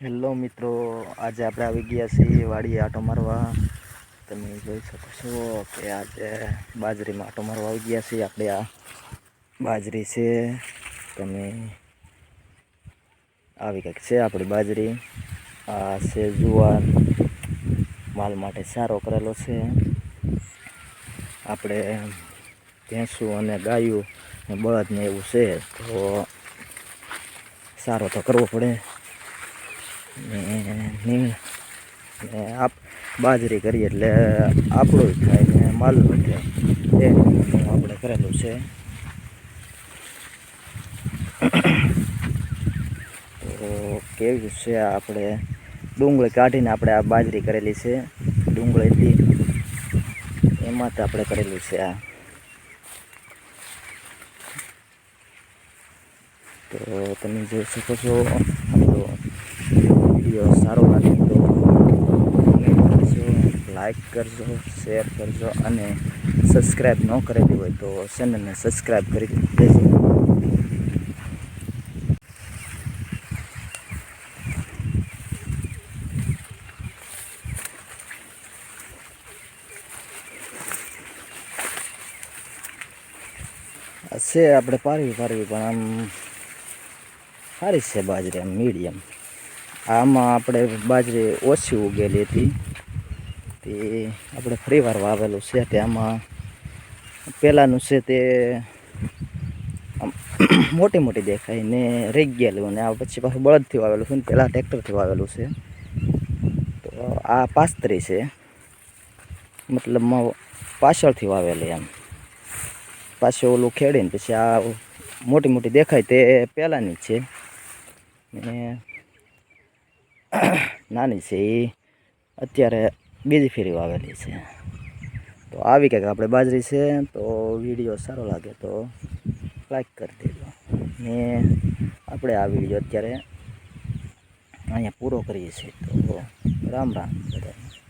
Hello મિત્રો, આજે આપણે આવી ગયા છીએ વાડીએ આટો મારવા. તમે જોઈ શકો છો કે આજે બાજરીમાં આટો મારવા આવી ગયા છીએ. આપણે આ બાજરી છે, તમે આવી કંઈક છે આપણી બાજરી. આ છે જુવાર, માલ માટે સારો કરેલો છે. આપણે ભેંસું અને ગાયું ને બળદ ને એવું છે, તો સારો તો કરવો પડે. ને બાજરી કરીએ એટલે આપણું જ થાય ને માલનું થાય, એ રીતનું આપણે કરેલું છે. તો કેવું છે, આપણે ડુંગળી કાઢીને આપણે આ બાજરી કરેલી છે. ડુંગળીથી એમાં જ આપણે કરેલું છે આ. તો તમે જોઈ શકો છો. આપણો વિડીયો સારો લાગે તો કમેન્ટ કરજો, લાઈક કરજો, શેર કરજો અને સબસ્ક્રાઈબ ન કરેલી હોય તો ચેનલને સબસ્ક્રાઈબ કરી દેજો. છે આપણે પારવી પણ આમ સારી છે બાજરી, આમ મીડિયમ. આમાં આપણે બાજરી ઓછી ઉગેલી હતી, તે આપણે ફરીવાર વાવેલું છે. તે આમાં પહેલાંનું છે તે આમ મોટી મોટી દેખાય ને રહી ગયેલું, ને આ પછી પાછું બળદથી વાવેલું છે ને પહેલાં ટ્રેક્ટરથી વાવેલું છે. તો આ પાસ્ત્રી છે, મતલબમાં પાછળથી વાવેલી. એમ પાછું ઓલું ખેડીને પછી આ મોટી મોટી દેખાય તે પહેલાંની છે, ને નાની છે એ અત્યારે બીજી ફેરી વાવેલી છે. તો આવી કંઈક આપણે બાજરી છે. તો વિડીયો સારો લાગે તો લાઈક કરી દેજો. ને આપણે આ વિડીયો અત્યારે અહીંયા પૂરો કરીએ છીએ. તો રામ રામ બધાને.